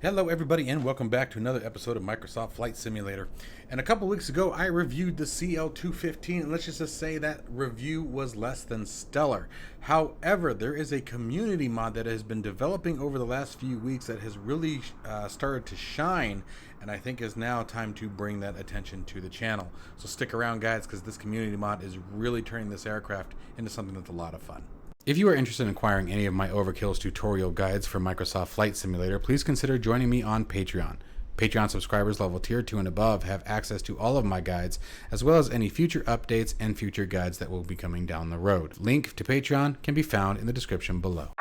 Hello everybody and welcome back to another episode of Microsoft Flight Simulator. And a couple weeks ago I reviewed the CL215 and let's just say that review was less than stellar. However, there is a community mod that has been developing over the last few weeks that has really started to shine, and I think is now time to bring that attention to the channel. So stick around guys, because this community mod is really turning this aircraft into something that's a lot of fun. If you are interested in acquiring any of my Overkills tutorial guides for Microsoft Flight Simulator, please consider joining me on Patreon. Patreon subscribers level tier 2 and above have access to all of my guides, as well as any future updates and future guides that will be coming down the road. Link to Patreon can be found in the description below.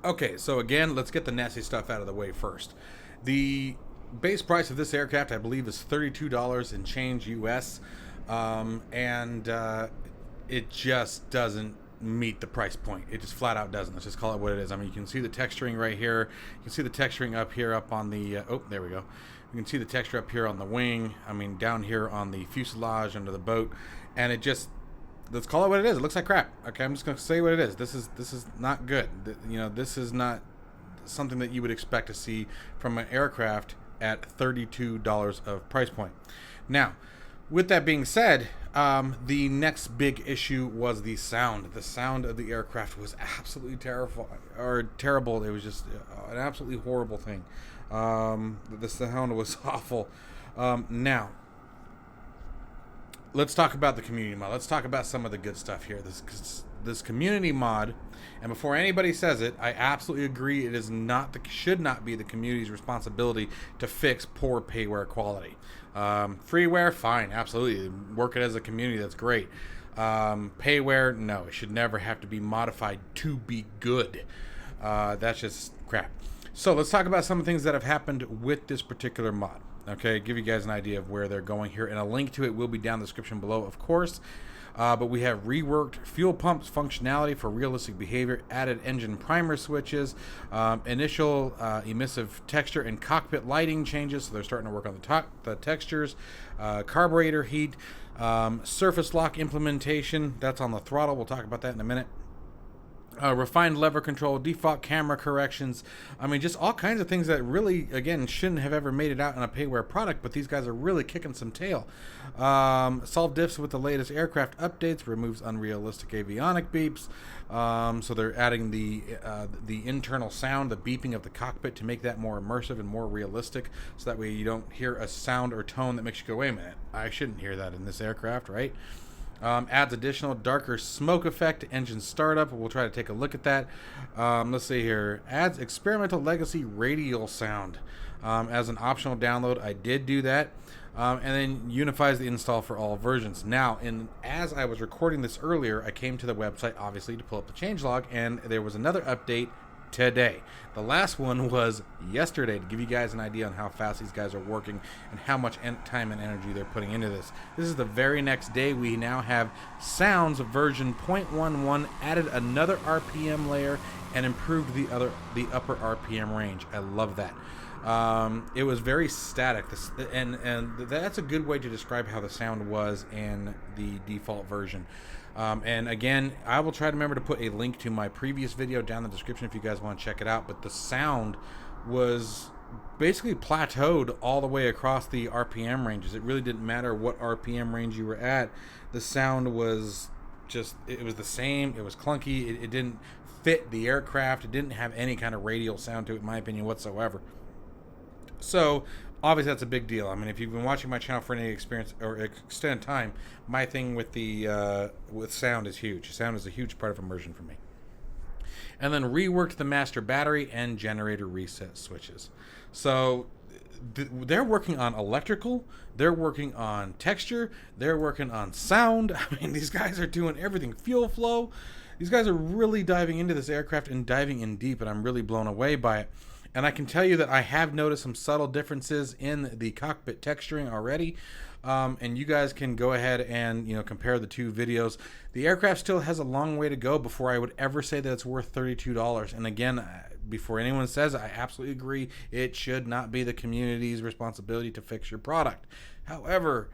Okay, so again, let's get the nasty stuff out of the way first. The base price of this aircraft, I believe, is $32 and change US, and it just doesn't meet the price point. It just flat out doesn't. Let's just call it what it is. I mean, you can see the texturing right here. You can see the texturing up here, up on the, oh, there we go. You can see the texture up here on the wing. I mean, down here on the fuselage under the boat, and it just, let's call it what it is. It looks like crap. Okay, I'm just gonna say what it is. This is not good. You know, this is not something that you would expect to see from an aircraft at $32 of price point. Now, with that being said, the next big issue was the sound. The sound of the aircraft was absolutely terrible. It was just an absolutely horrible thing. The sound was awful. Now, let's talk about the community mod. Let's talk about some of the good stuff here. This community mod, and before anybody says it, I absolutely agree. It is not should not be the community's responsibility to fix poor payware quality. Freeware, fine, absolutely. Work it as a community. That's great. Payware, no. It should never have to be modified to be good. That's just crap. So let's talk about some of the things that have happened with this particular mod. Okay, give you guys an idea of where they're going here, and a link to it will be down in the description below, of course. But we have reworked fuel pumps functionality for realistic behavior, added engine primer switches, initial emissive texture and cockpit lighting changes, so they're starting to work on the textures, carburetor heat, surface lock implementation, that's on the throttle, we'll talk about that in a minute. Refined lever control, default camera corrections. I mean, just all kinds of things that really, again, shouldn't have ever made it out in a payware product, but these guys are really kicking some tail. Solve diffs with the latest aircraft updates, removes unrealistic avionic beeps. So they're adding the internal sound, the beeping of the cockpit, to make that more immersive and more realistic, so that way you don't hear a sound or tone that makes you go, wait a minute, I shouldn't hear that in this aircraft, right? Adds additional darker smoke effect to engine startup. We'll try to take a look at that. Let's see here. Adds experimental legacy radial sound as an optional download. I did do that. And then unifies the install for all versions. Now, as I was recording this earlier, I came to the website, obviously, to pull up the changelog, and there was another update today. The last one was yesterday, to give you guys an idea on how fast these guys are working and how much time and energy they're putting into this. This is the very next day. We now have Sounds version 0.11, added another RPM layer and improved the upper RPM range. I love that. It was very static, and that's a good way to describe how the sound was in the default version. And again, I will try to remember to put a link to my previous video down in the description if you guys want to check it out. But the sound was basically plateaued all the way across the RPM ranges. It really didn't matter what RPM range you were at. The sound was just, it was the same. It was clunky. It didn't fit the aircraft. It didn't have any kind of radial sound to it, in my opinion, whatsoever. So obviously that's a big deal. I mean, if you've been watching my channel for any experience or extended time, my thing with the with sound is huge. Sound is a huge part of immersion for me. And then reworked the master battery and generator reset switches. So they're working on electrical, they're working on texture, they're working on sound. I mean, these guys are doing everything. Fuel flow. These guys are really diving into this aircraft and diving in deep, and I'm really blown away by it. And I can tell you that I have noticed some subtle differences in the cockpit texturing already. and you guys can go ahead and compare the two videos. The aircraft still has a long way to go before I would ever say that it's worth $32. And again, before anyone says it, I absolutely agree. It should not be the community's responsibility to fix your product. However,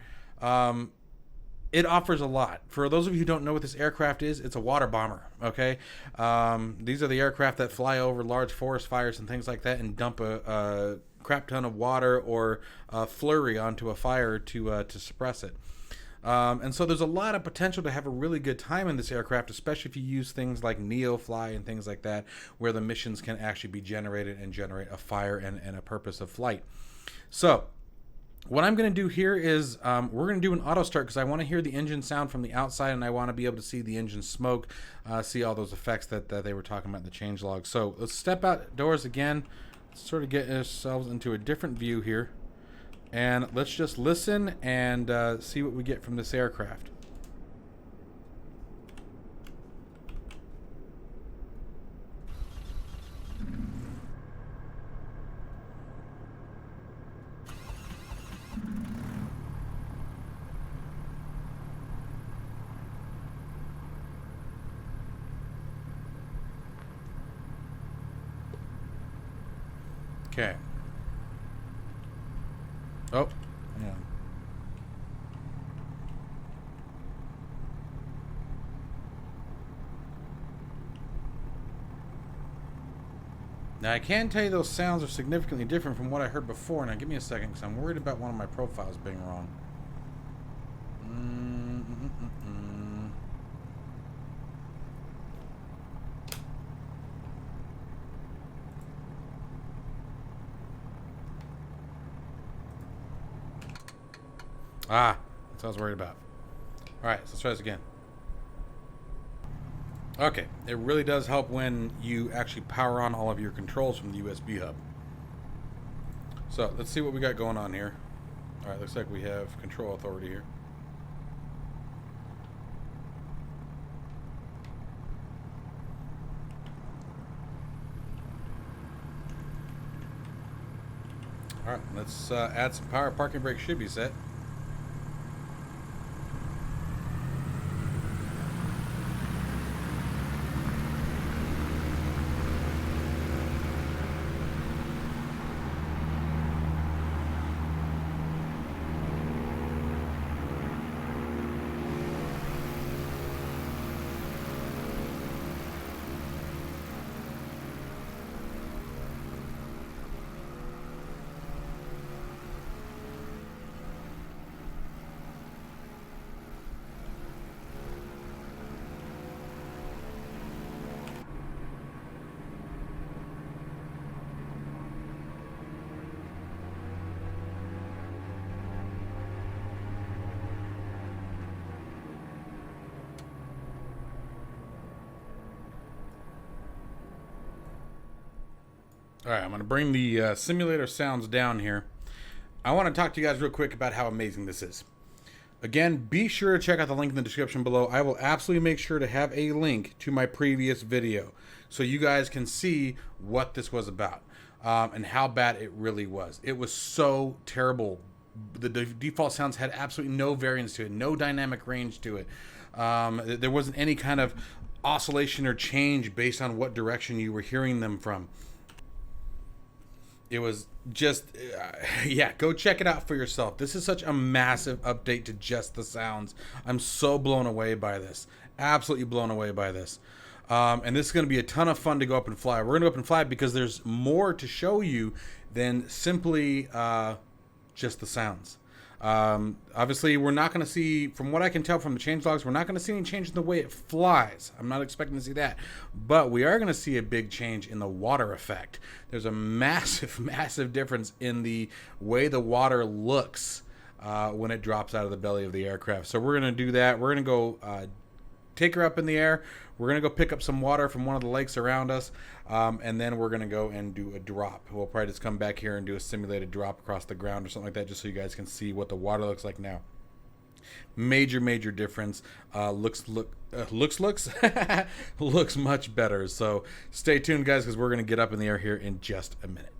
it offers a lot. For those of you who don't know what this aircraft is, it's a water bomber, okay? These are the aircraft that fly over large forest fires and things like that and dump a crap ton of water or a flurry onto a fire to suppress it. And so there's a lot of potential to have a really good time in this aircraft, especially if you use things like NeoFly and things like that, where the missions can actually be generated and generate a fire and a purpose of flight. So what I'm going to do here is we're going to do an auto start because I want to hear the engine sound from the outside, and I want to be able to see the engine smoke, see all those effects that they were talking about in the changelog. So let's step outdoors again, sort of get ourselves into a different view here, and let's just listen and see what we get from this aircraft. Okay. Oh, yeah. Now I can tell you those sounds are significantly different from what I heard before. Now give me a second because I'm worried about one of my profiles being wrong. Ah, that's what I was worried about. Alright, so let's try this again. Okay, it really does help when you actually power on all of your controls from the USB hub. So, let's see what we got going on here. Alright, looks like we have control authority here. Alright, let's add some power. Parking brake should be set. Alright, I'm going to bring the simulator sounds down here. I want to talk to you guys real quick about how amazing this is. Again, be sure to check out the link in the description below. I will absolutely make sure to have a link to my previous video so you guys can see what this was about and how bad it really was. It was so terrible. The default sounds had absolutely no variance to it, no dynamic range to it. There wasn't any kind of oscillation or change based on what direction you were hearing them from. It was just, yeah, go check it out for yourself. This is such a massive update to just the sounds. I'm so blown away by this. Absolutely blown away by this. And this is going to be a ton of fun to go up and fly. We're going to go up and fly because there's more to show you than simply just the sounds. Obviously, we're not going to see, from what I can tell from the changelogs, we're not going to see any change in the way it flies. I'm not expecting to see that. But we are going to see a big change in the water effect. There's a massive, massive difference in the way the water looks when it drops out of the belly of the aircraft. So we're going to do that. We're going to go take her up in the air. We're going to go pick up some water from one of the lakes around us, and then we're going to go and do a drop. We'll probably just come back here and do a simulated drop across the ground or something like that, just so you guys can see what the water looks like now. Major, major difference. Looks looks much better. So stay tuned, guys, because we're going to get up in the air here in just a minute.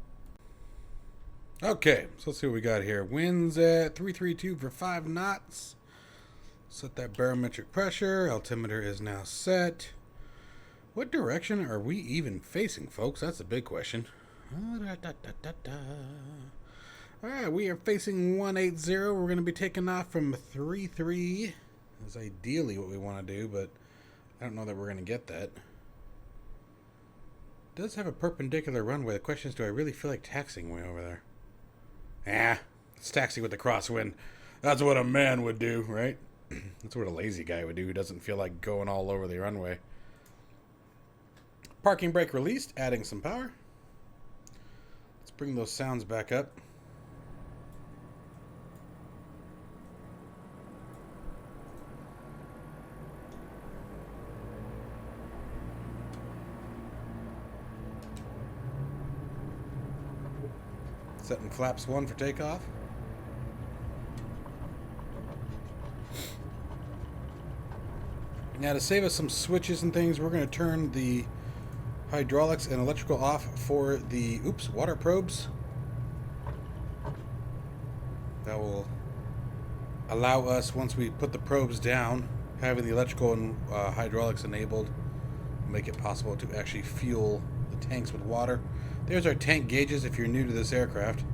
Okay, so let's see what we got here. Winds at 332 for 5 knots. Set that barometric pressure. Altimeter is now set. What direction are we even facing, folks? That's a big question. Alright, we are facing 180. We're going to be taking off from 33. That's ideally what we want to do, but I don't know that we're going to get that. It does have a perpendicular runway. The question is, do I really feel like taxiing way over there? It's taxi with the crosswind. That's what a man would do, right? That's what a lazy guy would do who doesn't feel like going all over the runway. Parking brake released, adding some power. Let's bring those sounds back up. Setting flaps 1 for takeoff. Now to save us some switches and things, we're going to turn the hydraulics and electrical off for the water probes. That will allow us, once we put the probes down, having the electrical and hydraulics enabled, make it possible to actually fuel the tanks with water. There's our tank gauges if you're new to this aircraft.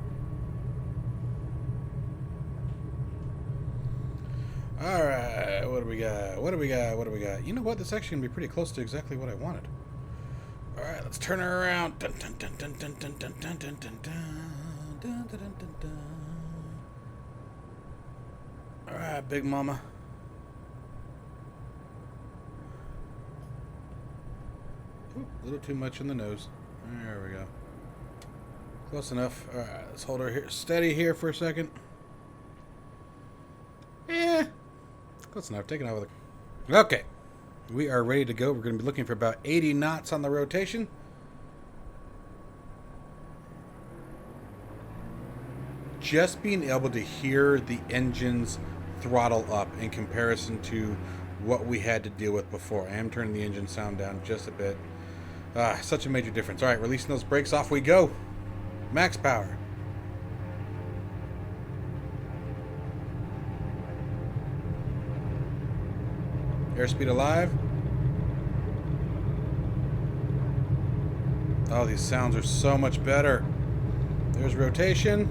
Alright, what do we got? What do we got? You know what? This is actually going to be pretty close to exactly what I wanted. Alright, let's turn her around. Alright, big mama. Ooh, a little too much in the nose. There we go. Close enough. Alright, let's hold her here steady here for a second. Yeah. Close enough. Taking over the... Okay. We are ready to go. We're going to be looking for about 80 knots on the rotation. Just being able to hear the engines throttle up in comparison to what we had to deal with before. I am turning the engine sound down just a bit. Such a major difference. Alright, releasing those brakes, off we go. Max power. Airspeed alive. Oh, these sounds are so much better. There's rotation.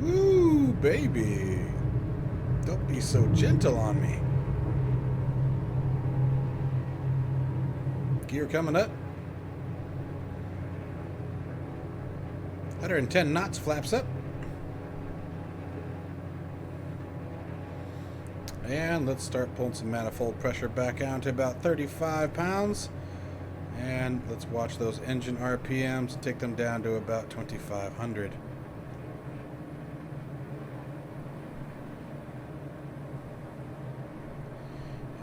Woo, baby. Don't be so gentle on me. Gear coming up. 110 knots, flaps up. And let's start pulling some manifold pressure back down to about 35 pounds. And let's watch those engine RPMs, take them down to about 2,500.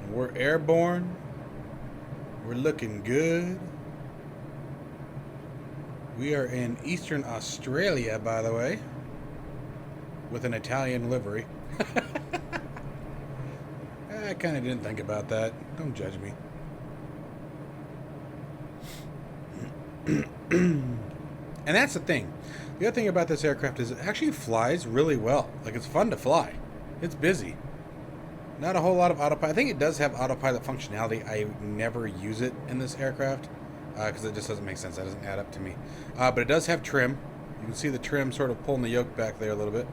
And we're airborne. We're looking good. We are in Eastern Australia, by the way, with an Italian livery. I kind of didn't think about that. Don't judge me. And that's the thing. The other thing about this aircraft is it actually flies really well. Like, it's fun to fly. It's busy. Not a whole lot of autopilot. I think it does have autopilot functionality. I never use it in this aircraft because it just doesn't make sense. That doesn't add up to me. But it does have trim. You can see the trim sort of pulling the yoke back there a little bit.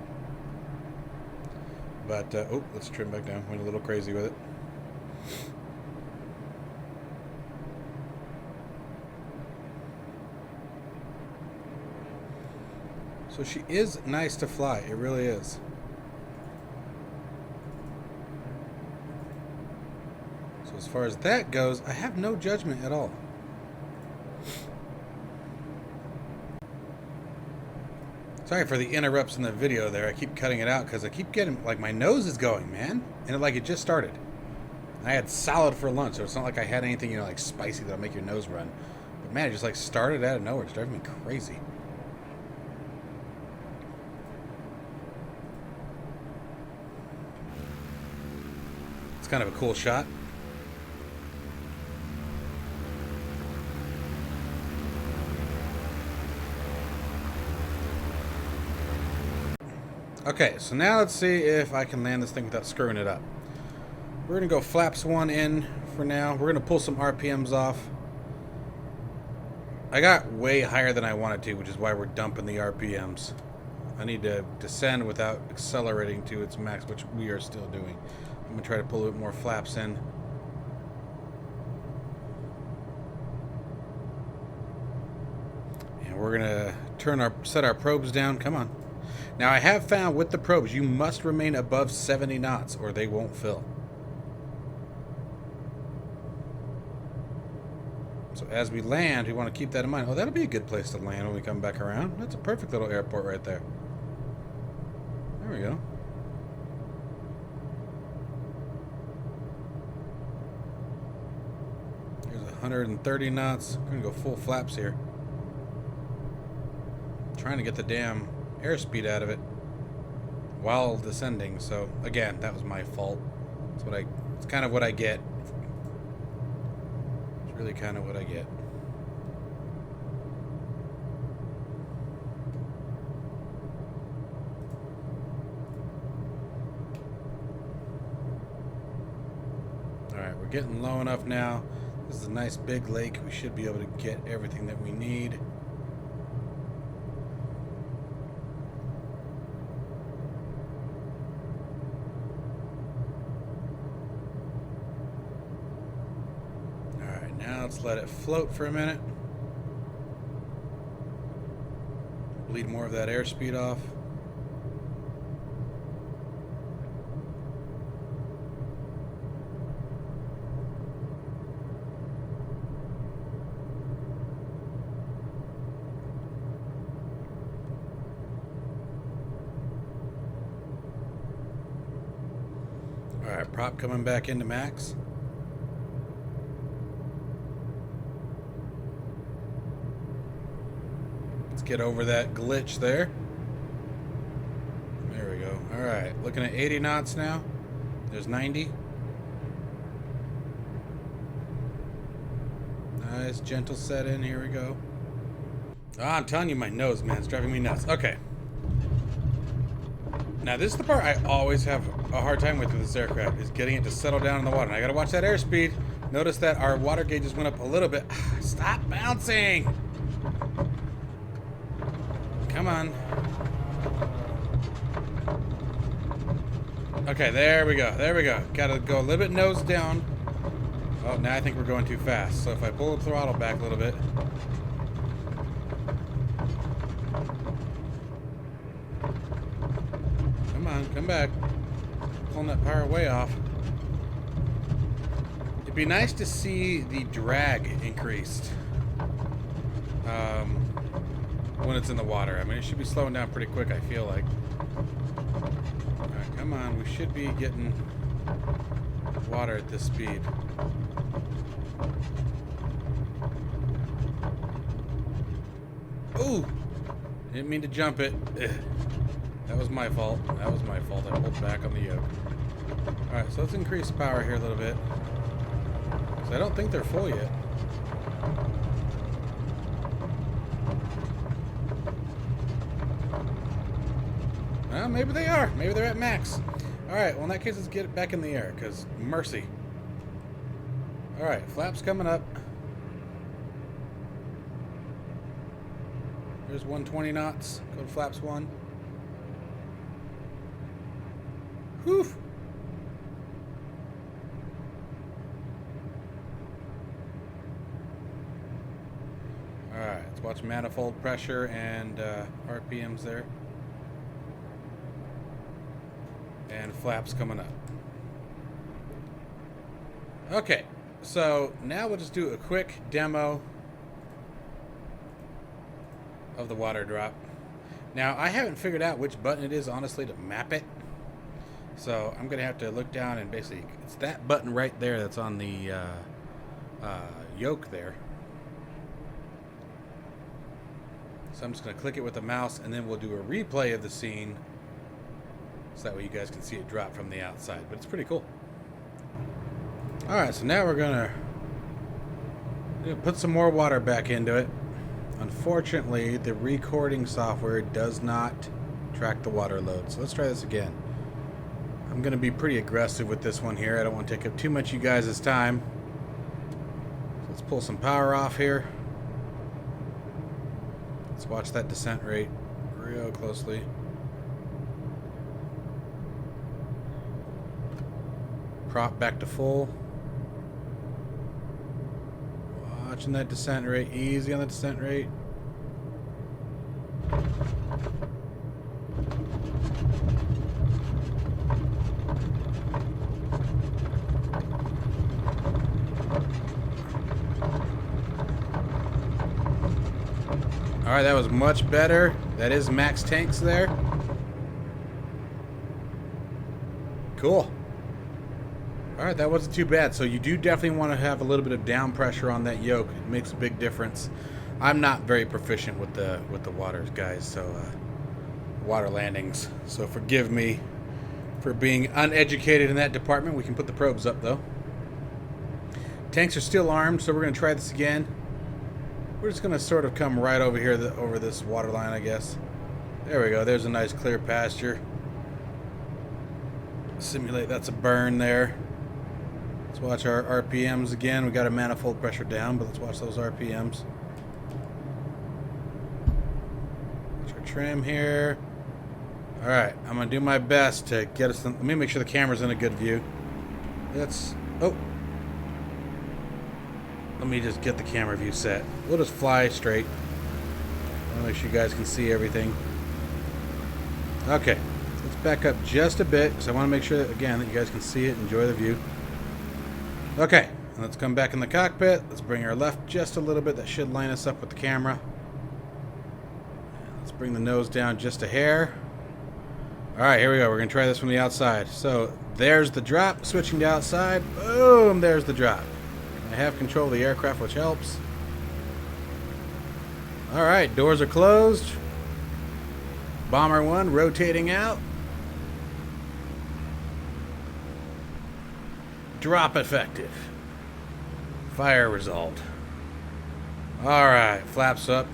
But, let's trim back down. Went a little crazy with it. So she is nice to fly. It really is. So as far as that goes, I have no judgment at all. Sorry for the interrupts in the video there. I keep cutting it out because I keep getting, like, my nose is going, man. And it just started. I had salad for lunch, so it's not like I had anything, like spicy that'll make your nose run. But man, it just like started out of nowhere. It's driving me crazy. It's kind of a cool shot. Okay, so now let's see if I can land this thing without screwing it up. We're going to go flaps 1 in for now. We're going to pull some RPMs off. I got way higher than I wanted to, which is why we're dumping the RPMs. I need to descend without accelerating to its max, which we are still doing. I'm going to try to pull a bit more flaps in. And we're going to set our probes down. Come on. Now, I have found with the probes, you must remain above 70 knots or they won't fill. So as we land, we want to keep that in mind. Oh, that'll be a good place to land when we come back around. That's a perfect little airport right there. There we go. Here's 130 knots. We're going to go full flaps here. Trying to get the damn airspeed out of it while descending. So again, that was my fault. It's kind of what I get. It's really kind of what I get. Alright, we're getting low enough now. This is a nice big lake. We should be able to get everything that we need. Let's let it float for a minute. Bleed more of that airspeed off. All right, prop coming back into max. Get over that glitch there. There we go. All right, looking at 80 knots now. There's 90. Nice gentle set in. Here we go. Ah, I'm telling you, my nose, man, it's driving me nuts. Okay. Now this is the part I always have a hard time with this aircraft, is getting it to settle down in the water. And I gotta watch that airspeed. Notice that our water gauges went up a little bit. Stop bouncing. Come on. Okay, there we go. There we go. Gotta go a little bit nose down. Oh, now I think we're going too fast. So if I pull the throttle back a little bit. Come on, come back. Pulling that power way off. It'd be nice to see the drag increased. When it's in the water. I mean, it should be slowing down pretty quick, I feel like. Alright, come on. We should be getting water at this speed. Ooh! Didn't mean to jump it. Ugh. That was my fault. That was my fault. I pulled back on the yoke. Alright, so let's increase power here a little bit. Because I don't think they're full yet. Well, maybe they are. Maybe they're at max. Alright, well in that case, let's get it back in the air, because mercy. Alright, flaps coming up. There's 120 knots. Go to flaps 1. Whew. Alright, let's watch manifold pressure and RPMs there. And flaps coming up. Okay, so now we'll just do a quick demo of the water drop. Now, I haven't figured out which button it is, honestly, to map it. So I'm going to have to look down and basically, it's that button right there that's on the yoke there. So I'm just going to click it with the mouse, and then we'll do a replay of the scene. So that way you guys can see it drop from the outside. But it's pretty cool. Alright, so now we're going to put some more water back into it. Unfortunately, the recording software does not Track the water load. So let's try this again. I'm going to be pretty aggressive with this one here. I don't want to take up too much of you guys' time. So let's pull some power off here. Let's watch that descent rate real closely. Prop back to full. Watching that descent rate. Easy on the descent rate. Alright, that was much better. That is max tanks there. Cool. Alright, that wasn't too bad. So you do definitely want to have a little bit of down pressure on that yoke. It makes a big difference. I'm not very proficient with the waters, guys, so water landings. So forgive me for being uneducated in that department. We can put the probes up though. Tanks are still armed, so we're going to try this again. We're just going to sort of come right over here, over this water line, I guess. There we go. There's a nice clear pasture. Simulate that's a burn there. Let's watch our RPMs again. We got a manifold pressure down, but let's watch those RPMs. Watch our trim here. All right, I'm going to do my best to get us. Let me make sure the camera's in a good view. Oh. Let me just get the camera view set. We'll just fly straight. I'll make sure you guys can see everything. Okay, let's back up just a bit because I want to make sure that, again, that you guys can see it, enjoy the view. Okay, let's come back in the cockpit. Let's bring our left just a little bit. That should line us up with the camera. Let's bring the nose down just a hair. All right, here we go. We're going to try this from the outside. So there's the drop. Switching to outside. Boom, there's the drop. I have control of the aircraft, which helps. Alright, doors are closed. Bomber 1 rotating out. Drop effective. Fire result. Alright, flaps up.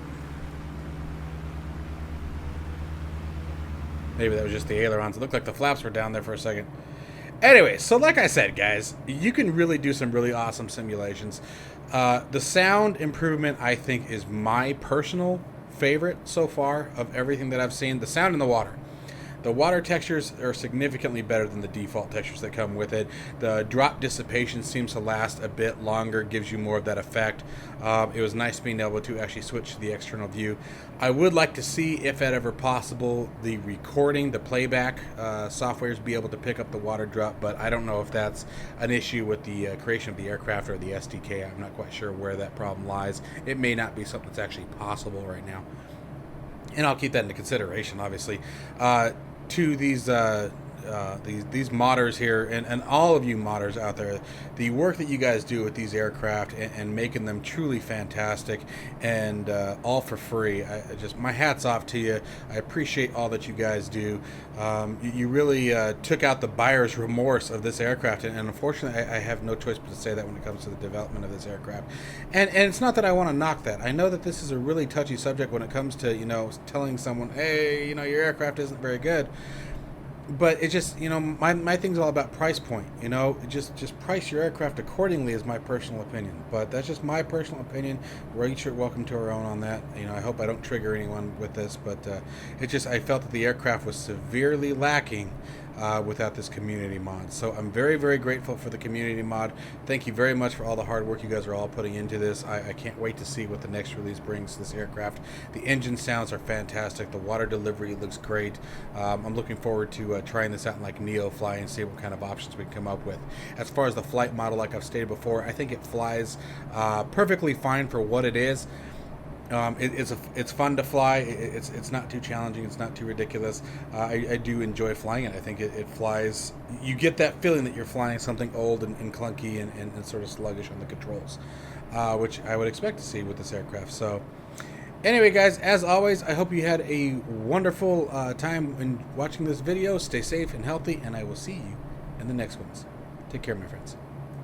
Maybe that was just the ailerons. It looked like the flaps were down there for a second. Anyway, so like I said, guys, you can really do some really awesome simulations. The sound improvement, I think, is my personal favorite so far of everything that I've seen. The sound in the water. The water textures are significantly better than the default textures that come with it. The drop dissipation seems to last a bit longer, gives you more of that effect. It was nice being able to actually switch to the external view. I would like to see, if at ever possible, the recording, the playback softwares be able to pick up the water drop, but I don't know if that's an issue with the creation of the aircraft or the SDK. I'm not quite sure where that problem lies. It may not be something that's actually possible right now. And I'll keep that into consideration, obviously. To these modders here, and all of you modders out there, the work that you guys do with these aircraft and making them truly fantastic, and all for free. My hat's off to you. I appreciate all that you guys do. You really took out the buyer's remorse of this aircraft, and unfortunately I have no choice but to say that when it comes to the development of this aircraft. And it's not that I want to knock that. I know that this is a really touchy subject when it comes to, telling someone, hey, your aircraft isn't very good. But it just, my thing's all about price point. Just price your aircraft accordingly is my personal opinion. But that's just my personal opinion. We're each welcome to our own on that. I hope I don't trigger anyone with this, but I felt that the aircraft was severely lacking without this community mod. So I'm very, very grateful for the community mod. Thank you very much for all the hard work you guys are all putting into this. I can't wait to see what the next release brings to this aircraft. The engine sounds are fantastic. The water delivery looks great. I'm looking forward to trying this out in like Neo Fly and see what kind of options we can come up with. As far as the flight model, like I've stated before, I think it flies perfectly fine for what it is. It's fun to fly. It's not too challenging. It's not too ridiculous. I do enjoy flying it. I think it flies. You get that feeling that you're flying something old and clunky and sort of sluggish on the controls, which I would expect to see with this aircraft. So anyway, guys, as always, I hope you had a wonderful time in watching this video. Stay safe and healthy, and I will see you in the next ones. Take care, my friends.